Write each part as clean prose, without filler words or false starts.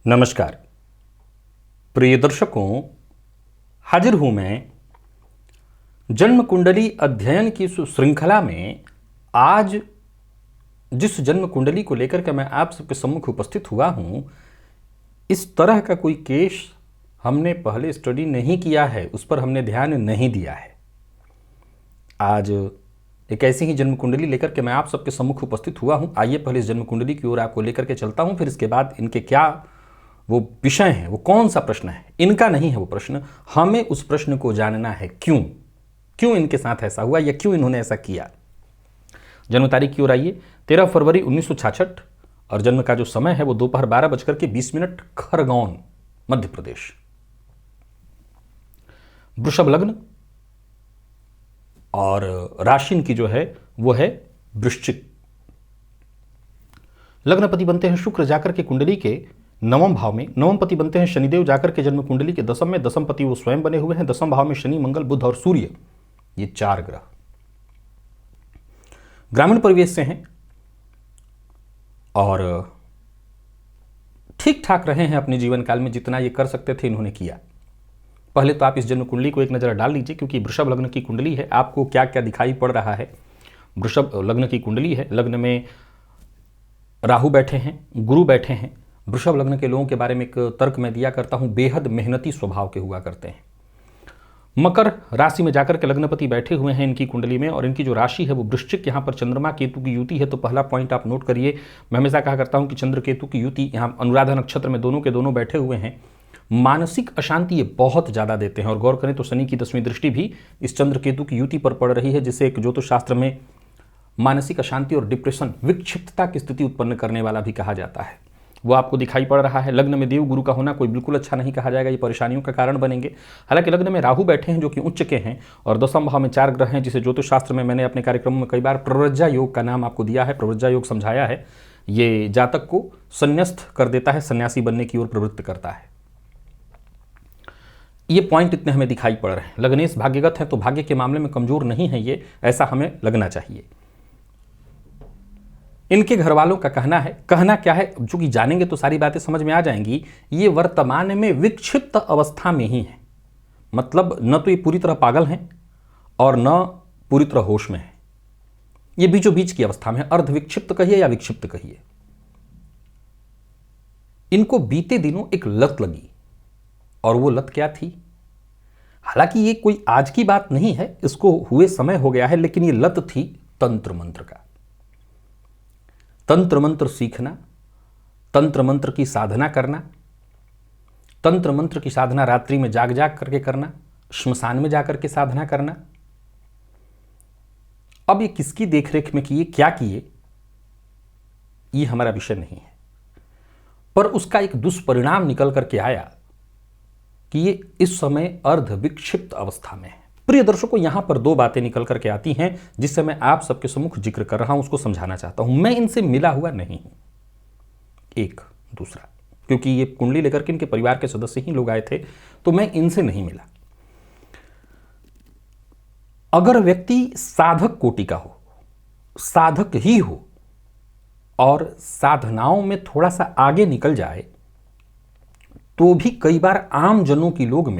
नमस्कार प्रिय दर्शकों, हाजिर हूं मैं जन्म कुंडली अध्ययन की श्रृंखला में। आज जिस जन्म कुंडली को लेकर के मैं आप सबके सम्मुख उपस्थित हुआ हूं, इस तरह का कोई केस हमने पहले स्टडी नहीं किया है, उस पर हमने ध्यान नहीं दिया है। आज एक ऐसी ही जन्म कुंडली लेकर के मैं आप सबके सम्मुख उपस्थित हुआ हूं। आइए पहले इस जन्म कुंडली की ओर आपको लेकर के चलता हूं, फिर इसके बाद इनके क्या वो विषय है, वो कौन सा प्रश्न है। इनका नहीं है वो प्रश्न, हमें उस प्रश्न को जानना है। क्यों इनके साथ ऐसा हुआ या क्यों इन्होंने ऐसा किया। जन्म तारीख की ओर आइए, 13 फरवरी 1966 और जन्म का जो समय है वो दोपहर 12:20 खरगोन, मध्य प्रदेश। वृषभ लग्न और राशि की जो है वो है वृश्चिक। लग्नपति बनते हैं शुक्र, जाकर के कुंडली के नवम भाव में। नवम पति बनते हैं शनिदेव, जाकर के जन्म कुंडली के दसम में। दसम पति वो स्वयं बने हुए हैं। दसम भाव में शनि, मंगल, बुध और सूर्य, ये 4 ग्रह। ग्रामीण परिवेश से हैं और ठीक ठाक रहे हैं अपने जीवन काल में। जितना ये कर सकते थे इन्होंने किया। पहले तो आप इस जन्म कुंडली को एक नजर डाल लीजिए, क्योंकि वृषभ लग्न की कुंडली है। आपको क्या क्या दिखाई पड़ रहा है। वृषभ लग्न की कुंडली है, लग्न में राहु बैठे हैं, गुरु बैठे हैं। वृषभ लग्न के लोगों के बारे में एक तर्क मैं दिया करता हूं, बेहद मेहनती स्वभाव के हुआ करते हैं। मकर राशि में जाकर के लग्नपति बैठे हुए हैं इनकी कुंडली में, और इनकी जो राशि है वो वृश्चिक। यहाँ पर चंद्रमा केतु की युति है। तो पहला पॉइंट आप नोट करिए, मैं हमेशा कहा करता हूं कि चंद्र केतु की युति यहाँ अनुराधा नक्षत्र में दोनों के दोनों बैठे हुए हैं। मानसिक अशांति ये बहुत ज़्यादा देते हैं। और गौर करें तो शनि की 10वीं दृष्टि भी इस चंद्र केतु की युति पर पड़ रही है, जिससे एक ज्योतिष शास्त्र में मानसिक अशांति और डिप्रेशन, विक्षिप्तता की स्थिति उत्पन्न करने वाला भी कहा जाता है। वो आपको दिखाई पड़ रहा है। लग्न में देव गुरु का होना कोई बिल्कुल अच्छा नहीं कहा जाएगा, ये परेशानियों का कारण बनेंगे। हालांकि लग्न में राहु बैठे हैं जो कि उच्च के हैं, और दसम भाव में 4 ग्रह हैं, जिसे ज्योतिष शास्त्र में मैंने अपने कार्यक्रमों में कई बार प्रव्रज्जा योग का नाम आपको दिया है, प्रव्रज्जा योग समझाया है। ये जातक को संन्यस्त कर देता है, सन्यासी बनने की ओर प्रवृत्त करता है। ये पॉइंट इतने हमें दिखाई पड़ रहे हैं। लग्नेश भाग्यगत है तो भाग्य के मामले में कमजोर नहीं है ये, ऐसा हमें लगना चाहिए। इनके घर वालों का कहना क्या है, चूंकि जानेंगे तो सारी बातें समझ में आ जाएंगी। ये वर्तमान में विक्षिप्त अवस्था में ही है। मतलब न तो ये पूरी तरह पागल हैं और न पूरी तरह होश में है। ये बीचों बीच की अवस्था में है। अर्ध विक्षिप्त कहिए या विक्षिप्त कहिए। इनको बीते दिनों एक लत लगी, और वो लत क्या थी। हालांकि ये कोई आज की बात नहीं है, इसको हुए समय हो गया है, लेकिन ये लत थी तंत्र मंत्र का। तंत्र मंत्र सीखना, तंत्र मंत्र की साधना करना, तंत्र मंत्र की साधना रात्रि में जाग जाग करके करना, श्मशान में जाकर के साधना करना। अब ये किसकी देखरेख में किए, क्या किए, ये हमारा विषय नहीं है। पर उसका एक दुष्परिणाम निकल करके आया कि ये इस समय अर्ध विक्षिप्त अवस्था में है। प्रिय दर्शकों, यहां पर 2 बातें निकल करके आती हैं जिससे मैं आप सबके सम्मुख जिक्र कर रहा हूं, उसको समझाना चाहता हूं। मैं इनसे मिला हुआ नहीं हूं। एक दूसरा, क्योंकि ये कुंडली लेकर के इनके परिवार के सदस्य ही लोग आए थे, तो मैं इनसे नहीं मिला। अगर व्यक्ति साधक कोटि का हो, साधक ही हो, और साधनाओं में थोड़ा सा आगे निकल जाए, तो भी कई बार आम जनों की नज़रों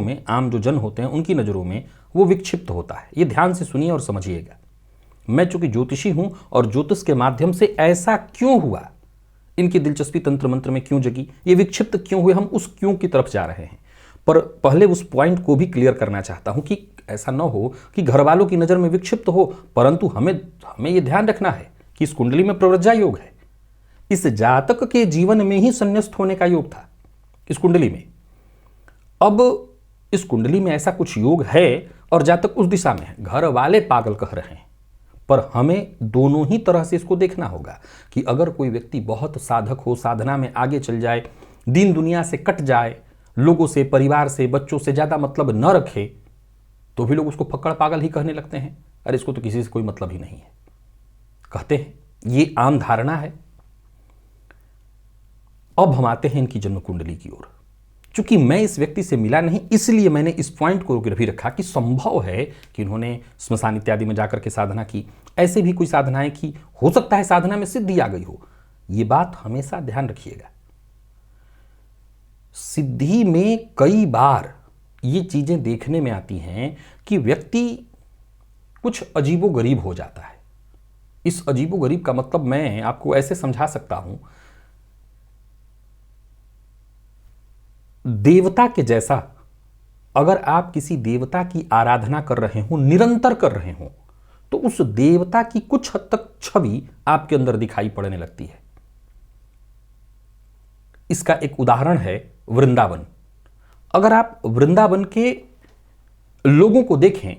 में, आम जो जन होते हैं उनकी नज़रों में वो विक्षिप्त होता है। ये ध्यान से सुनिए और समझिएगा। मैं चूंकि ज्योतिषी हूं और ज्योतिष के माध्यम से ऐसा क्यों हुआ, इनकी दिलचस्पी तंत्र मंत्र में क्यों जगी, ये विक्षिप्त क्यों हुए, हम उस क्यों की तरफ जा रहे हैं। पर पहले उस पॉइंट को भी क्लियर करना चाहता हूं कि ऐसा न हो कि घर वालों की नज़र में विक्षिप्त हो, परंतु हमें यह ध्यान रखना है कि इस कुंडली में प्रव्रज्जा योग है। इस जातक के जीवन में ही संन्यस्त होने का योग था इस कुंडली में। अब इस कुंडली में ऐसा कुछ योग है और जातक उस दिशा में है। घर वाले पागल कह रहे हैं, पर हमें दोनों ही तरह से इसको देखना होगा कि अगर कोई व्यक्ति बहुत साधक हो, साधना में आगे चल जाए, दीन दुनिया से कट जाए, लोगों से, परिवार से, बच्चों से ज़्यादा मतलब न रखे, तो भी लोग उसको फक्कड़ पागल ही कहने लगते हैं। अरे इसको तो किसी से कोई मतलब ही नहीं है, कहते हैं। ये आम धारणा है। अब हम आते हैं इनकी जन्म कुंडली की ओर। चूंकि मैं इस व्यक्ति से मिला नहीं, इसलिए मैंने इस पॉइंट को भी रखा कि संभव है कि इन्होंने स्मशान इत्यादि में जाकर के साधना की, ऐसे भी कोई साधनाएं की, हो सकता है साधना में सिद्धि आ गई हो। ये बात हमेशा ध्यान रखिएगा। सिद्धि में कई बार ये चीज़ें देखने में आती हैं कि व्यक्ति कुछ अजीबोगरीब हो जाता है। इस अजीबोगरीब का मतलब मैं आपको ऐसे समझा सकता हूं, देवता के जैसा अगर आप किसी देवता की आराधना कर रहे हो, निरंतर कर रहे हो, तो उस देवता की कुछ हद तक छवि आपके अंदर दिखाई पड़ने लगती है। इसका एक उदाहरण है वृंदावन। अगर आप वृंदावन के लोगों को देखें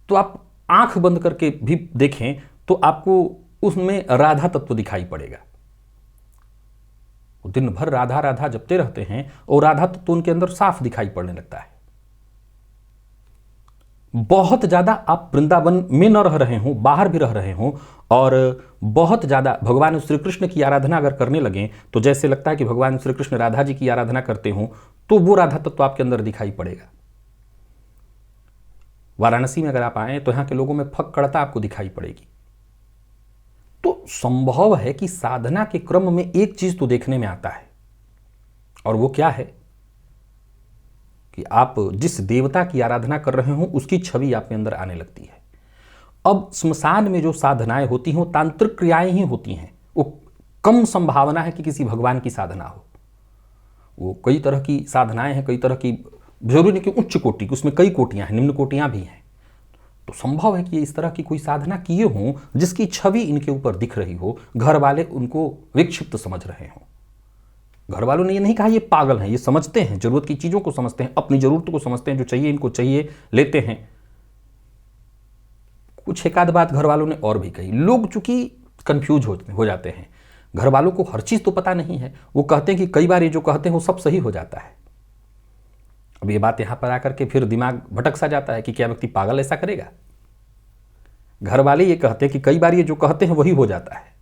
तो आप आंख बंद करके भी देखें तो आपको उसमें राधा तत्व दिखाई पड़ेगा। दिन भर राधा राधा जपते रहते हैं और राधा तत्व उनके अंदर साफ दिखाई पड़ने लगता है। बहुत ज्यादा आप वृंदावन में न रह रहे हो, बाहर भी रह रहे हो, और बहुत ज्यादा भगवान श्री कृष्ण की आराधना अगर करने लगे तो जैसे लगता है कि भगवान श्री कृष्ण राधा जी की आराधना करते हो, तो वो राधा तत्व आपके अंदर दिखाई पड़ेगा। वाराणसी में अगर आप आए तो यहां के लोगों में फक्कड़ता आपको दिखाई पड़ेगी। तो संभव है कि साधना के क्रम में एक चीज तो देखने में आता है, और वो क्या है कि आप जिस देवता की आराधना कर रहे हो उसकी छवि आपके अंदर आने लगती है। अब स्मशान में जो साधनाएं होती हैं तांत्रिक क्रियाएं ही होती हैं, वो कम संभावना है कि किसी भगवान की साधना हो। वो कई तरह की साधनाएं हैं, कई तरह की, जरूरी नहीं कि उच्च कोटि की, उसमें कई कोटियां हैं, निम्न कोटियां भी हैं। तो संभव है कि इस तरह की कोई साधना किए हों जिसकी छवि इनके ऊपर दिख रही हो, घर वाले उनको विक्षिप्त समझ रहे हों। घर वालों ने ये नहीं कहा ये पागल हैं, ये समझते हैं, जरूरत की चीजों को समझते हैं, अपनी जरूरत को समझते हैं, जो चाहिए इनको चाहिए, लेते हैं। कुछ एक आध बात घर वालों ने और भी कही। लोग चूंकि कंफ्यूज हो जाते हैं, घर वालों को हर चीज तो पता नहीं है। वो कहते हैं कि कई बार ये जो कहते हैं वो सब सही हो जाता है। अब ये बात यहां पर आकर के फिर दिमाग भटक सा जाता है कि क्या व्यक्ति पागल ऐसा करेगा। घर वाले ये कहते हैं कि कई बार ये जो कहते हैं वही हो जाता है,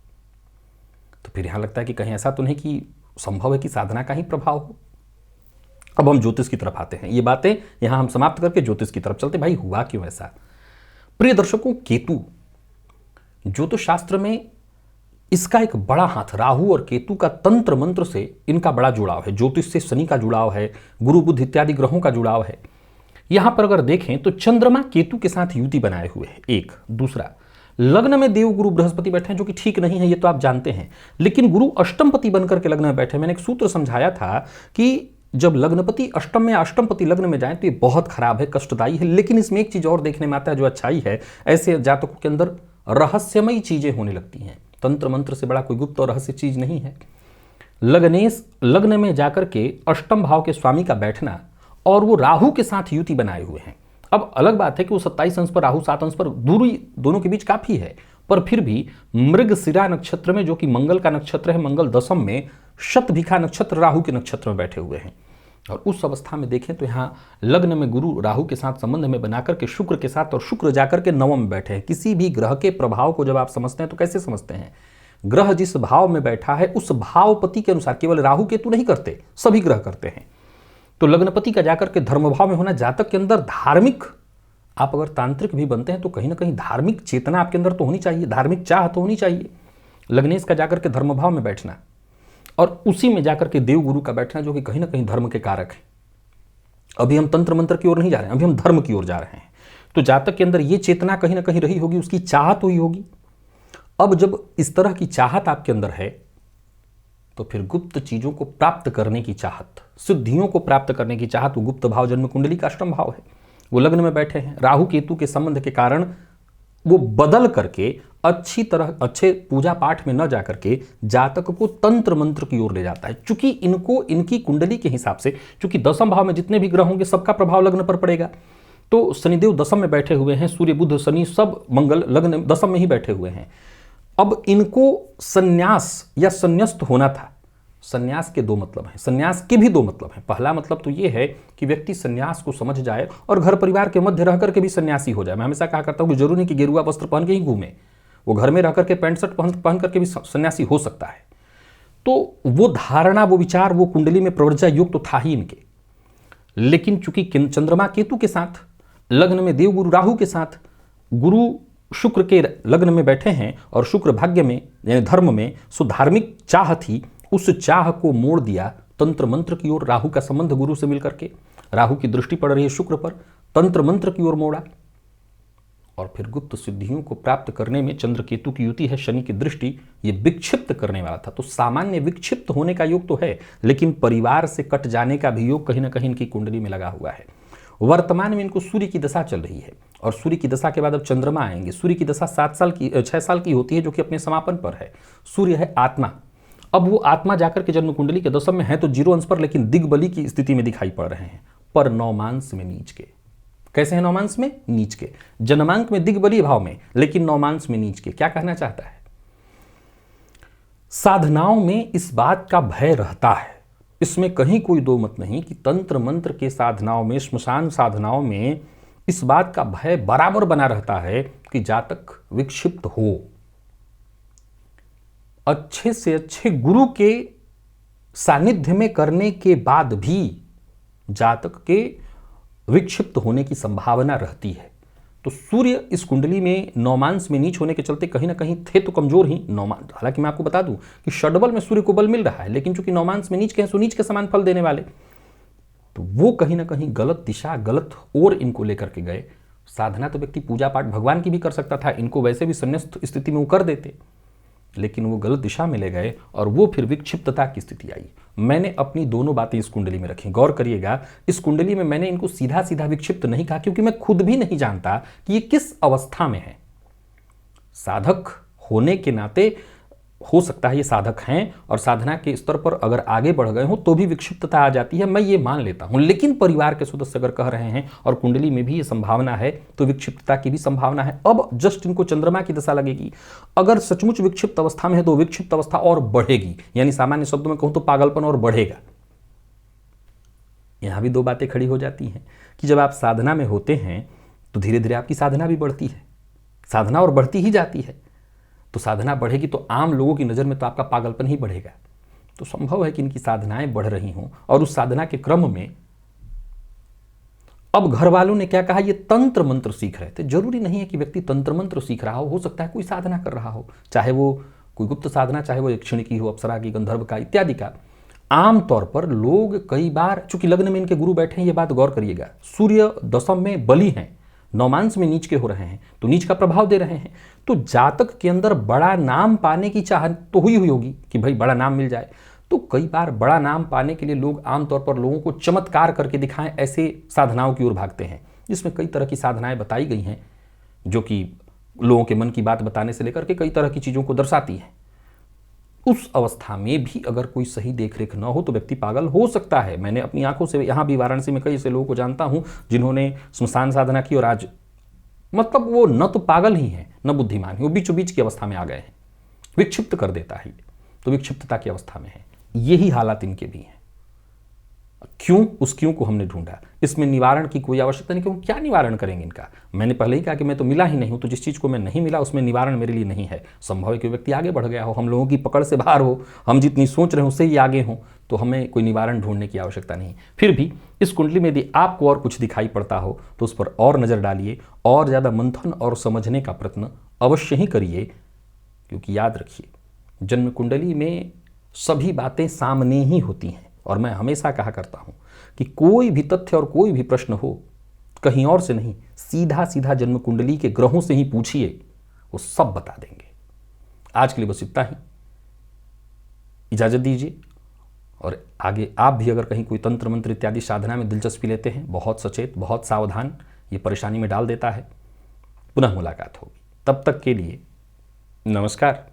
तो फिर यहां लगता है कि कहीं ऐसा तो नहीं कि संभव है कि साधना का ही प्रभाव हो। अब हम ज्योतिष की तरफ आते हैं। ये बातें यहां हम समाप्त करके ज्योतिष की तरफ चलते। भाई हुआ क्यों ऐसा? प्रिय दर्शकों, केतु ज्योतिष शास्त्र में इसका एक बड़ा हाथ, राहु और केतु का तंत्र मंत्र से इनका बड़ा जुड़ाव है। ज्योतिष से शनि का जुड़ाव है, गुरु बुध इत्यादि ग्रहों का जुड़ाव है। यहां पर अगर देखें तो चंद्रमा केतु के साथ युति बनाए हुए है। एक दूसरा, लग्न में देव गुरु बृहस्पति बैठे हैं, जो कि ठीक नहीं है, ये तो आप जानते हैं। लेकिन गुरु अष्टमपति बनकर के लग्न में बैठे। मैंने एक सूत्र समझाया था कि जब लग्नपति अष्टम में, अष्टमपति लग्न में जाए तो ये बहुत खराब है, कष्टदायी है। लेकिन इसमें एक चीज और देखने में आता है जो अच्छाई है, ऐसे जातकों के अंदर रहस्यमयी चीजें होने लगती हैं। तंत्र मंत्र से बड़ा कोई गुप्त और रहस्य चीज नहीं है। लग्न में जाकर के अष्टम भाव के स्वामी का बैठना, और वो राहु के साथ युति बनाए हुए हैं। अब अलग बात है कि वो 27 अंश पर, राहु 7 अंश पर, दूरी दोनों के बीच काफी है, पर फिर भी मृगशिरा नक्षत्र में, जो कि मंगल का नक्षत्र है, मंगल दशम में, शतभिखा नक्षत्र राहु के नक्षत्र में बैठे हुए हैं। और उस अवस्था में देखें तो यहाँ लग्न में गुरु राहु के साथ संबंध में बनाकर के शुक्र के साथ, और शुक्र जाकर के नवम में बैठे हैं। किसी भी ग्रह के प्रभाव को जब आप समझते हैं तो कैसे समझते हैं? ग्रह जिस भाव में बैठा है उस भावपति के अनुसार, केवल राहु केतु नहीं करते, सभी ग्रह करते हैं। तो लग्नपति का जाकर के धर्म भाव में होना, जातक के अंदर धार्मिक, आप अगर तांत्रिक भी बनते हैं तो कहीं ना कहीं धार्मिक चेतना आपके अंदर तो होनी चाहिए, धार्मिक चाह तो होनी चाहिए। लग्नेश का जाकर के धर्म भाव में बैठना, और उसी में जाकर के देव गुरु का बैठना, जो कि कहीं ना कहीं धर्म के कारक है। अभी हम तंत्र मंत्र की ओर नहीं जा रहे हैं, अभी हम धर्म की ओर जा रहे हैं। तो जातक के अंदर ये चेतना कहीं ना कहीं रही होगी, उसकी चाहत हुई होगी। अब जब इस तरह की चाहत आपके अंदर है तो फिर गुप्त चीजों को प्राप्त करने की चाहत, सिद्धियों को प्राप्त करने की चाहत, वो गुप्त भाव जन्म कुंडली का अष्टम भाव है। वो लग्न में बैठे हैं, राहु केतु के संबंध के कारण वो बदल करके अच्छी तरह अच्छे पूजा पाठ में न जाकर के जातक को तंत्र मंत्र की ओर ले जाता है। चूंकि इनको इनकी कुंडली के हिसाब से, चूंकि दशम भाव में जितने भी ग्रह होंगे सबका प्रभाव लग्न पर पड़ेगा। तो शनिदेव दशम में बैठे हुए हैं, सूर्य बुध शनि सब मंगल लग्न दशम में ही बैठे हुए हैं। अब इनको संन्यास या संन्यस्त होना था। संन्यास के दो मतलब हैं, संन्यास के भी दो मतलब हैं। पहला मतलब तो ये है कि व्यक्ति संन्यास को समझ जाए और घर परिवार के मध्य रह करके भी सन्यासी हो जाए। मैं हमेशा कहा करता हूँ कि जरूरी नहीं कि गेरुआ वस्त्र पहन के ही घूमे, वो घर में रह करके पैंट शर्ट पहन करके भी सन्यासी हो सकता है। तो वो धारणा, वो विचार, वो कुंडली में प्रवर्जा योग तो था ही इनके। लेकिन चूंकि चंद्रमा केतु के साथ, लग्न में देवगुरु राहु के साथ, गुरु शुक्र के लग्न में बैठे हैं और शुक्र भाग्य में यानी धर्म में, सो धार्मिक चाह थी, उस चाह को मोड़ दिया तंत्र मंत्र की ओर, राहु का संबंध गुरु से मिलकर के, राहु की दृष्टि पड़ रही है शुक्र पर, तंत्र मंत्र की ओर मोड़ा। और फिर गुप्त सिद्धियों को प्राप्त करने में चंद्र केतु की युति है, शनि की दृष्टि, ये विक्षिप्त करने वाला था। तो सामान्य विक्षिप्त होने का योग तो है, लेकिन परिवार से कट जाने का भी योग कहीं ना कहीं इनकी कुंडली में लगा हुआ है। वर्तमान में इनको सूर्य की दशा चल रही है, और सूर्य की दशा के बाद अब चंद्रमा आएंगे। सूर्य की दशा 6 साल की होती है, जो कि अपने समापन पर है। सूर्य है आत्मा। अब वो आत्मा जाकर के जन्म कुंडली के दशम में है तो 0 अंश पर, लेकिन दिग्बली की स्थिति में दिखाई पड़ रहे हैं, पर नौमांश में नीच के। कैसे है नौमांश में? नीच के। जन्मांक में दिग्बली भाव में, लेकिन नौमांश में नीच के। क्या कहना चाहता है? साधनाओं में इस बात का भय रहता है, इसमें कहीं कोई दो मत नहीं कि तंत्र मंत्र के साधनाओं में, श्मशान साधनाओं में इस बात का भय बराबर बना रहता है कि जातक विक्षिप्त हो। अच्छे से अच्छे गुरु के सानिध्य में करने के बाद भी जातक के विक्षिप्त होने की संभावना रहती है। तो सूर्य इस कुंडली में नौमांश में नीच होने के चलते कहीं ना कहीं थे तो कमजोर ही नौमांश। हालांकि मैं आपको बता दूं कि षडबल में सूर्य को बल मिल रहा है, लेकिन चूंकि नौमांश में नीच के हैं, सुनीच के समान फल देने वाले, तो वो कहीं ना कहीं गलत दिशा, गलत ओर इनको लेकर के गए। साधना तो व्यक्ति पूजा पाठ भगवान की भी कर सकता था, इनको वैसे भी संन्यास्त स्थिति में वो कर देते, लेकिन वो गलत दिशा में ले गए और वो फिर विक्षिप्तता की स्थिति आई। मैंने अपनी दोनों बातें इस कुंडली में रखी। गौर करिएगा, इस कुंडली में मैंने इनको सीधा सीधा विक्षिप्त नहीं कहा, क्योंकि मैं खुद भी नहीं जानता कि ये किस अवस्था में है। साधक होने के नाते हो सकता है ये साधक हैं, और साधना के स्तर पर अगर आगे बढ़ गए हो तो भी विक्षिप्तता आ जाती है, मैं ये मान लेता हूं। लेकिन परिवार के सदस्य अगर कह रहे हैं और कुंडली में भी ये संभावना है, तो विक्षिप्तता की भी संभावना है। अब जस्ट इनको चंद्रमा की दशा लगेगी। अगर सचमुच विक्षिप्त अवस्था में है तो विक्षिप्त अवस्था और बढ़ेगी, यानी सामान्य शब्दों में कहूं तो पागलपन और बढ़ेगा। यहां भी दो बातें खड़ी हो जाती हैं कि जब आप साधना में होते हैं तो धीरे धीरे आपकी साधना भी बढ़ती है, साधना और बढ़ती ही जाती है। तो साधना बढ़ेगी तो आम लोगों की नज़र में तो आपका पागलपन ही बढ़ेगा। तो संभव है कि इनकी साधनाएं बढ़ रही हों, और उस साधना के क्रम में अब घर वालों ने क्या कहा, ये तंत्र मंत्र सीख रहे थे। जरूरी नहीं है कि व्यक्ति तंत्र मंत्र सीख रहा हो सकता है कोई साधना कर रहा हो, चाहे वो कोई गुप्त साधना, चाहे वो यक्षिणी की हो, अप्सरा की, गंधर्व का इत्यादि का। आमतौर पर लोग कई बार, चूंकि लग्न में इनके गुरु बैठे हैं, ये बात गौर करिएगा, सूर्य दशम में बली हैं, नौमांश में नीच के हो रहे हैं, तो नीच का प्रभाव दे रहे हैं। तो जातक के अंदर बड़ा नाम पाने की चाहत तो हुई होगी कि भाई बड़ा नाम मिल जाए। तो कई बार बड़ा नाम पाने के लिए लोग आमतौर पर लोगों को चमत्कार करके दिखाएं, ऐसे साधनाओं की ओर भागते हैं, जिसमें कई तरह की साधनाएं बताई गई हैं, जो कि लोगों के मन की बात बताने से लेकर के कई तरह की चीज़ों को दर्शाती हैं। उस अवस्था में भी अगर कोई सही देखरेख न हो तो व्यक्ति पागल हो सकता है। मैंने अपनी आंखों से यहाँ भी वाराणसी में कई ऐसे लोगों को जानता हूँ जिन्होंने श्मशान साधना की, और आज मतलब वो न तो पागल ही हैं न बुद्धिमान ही, वो बीचों बीच की अवस्था में आ गए हैं। विक्षिप्त कर देता है, तो विक्षिप्तता की अवस्था में है। यही हालात इनके भी हैं। क्यों? उस क्यों को हमने ढूंढा। इसमें निवारण की कोई आवश्यकता नहीं, क्योंकि क्या निवारण करेंगे इनका। मैंने पहले ही कहा कि मैं तो मिला ही नहीं हूं, तो जिस चीज़ को मैं नहीं मिला उसमें निवारण मेरे लिए नहीं है। संभव है कि व्यक्ति आगे बढ़ गया हो, हम लोगों की पकड़ से बाहर हो, हम जितनी सोच रहे हैं उससे ही आगे हों, तो हमें कोई निवारण ढूंढने की आवश्यकता नहीं। फिर भी इस कुंडली में यदि आपको और कुछ दिखाई पड़ता हो तो उस पर और नज़र डालिए, और ज़्यादा मंथन और समझने का प्रयत्न अवश्य ही करिए, क्योंकि याद रखिए जन्म कुंडली में सभी बातें सामने ही होती हैं। और मैं हमेशा कहा करता हूं कि कोई भी तथ्य और कोई भी प्रश्न हो, कहीं और से नहीं, सीधा सीधा जन्म कुंडली के ग्रहों से ही पूछिए, वो सब बता देंगे। आज के लिए बस इतना ही, इजाजत दीजिए। और आगे आप भी अगर कहीं कोई तंत्र मंत्र इत्यादि साधना में दिलचस्पी लेते हैं, बहुत सचेत, बहुत सावधान, ये परेशानी में डाल देता है। पुनः मुलाकात होगी, तब तक के लिए नमस्कार।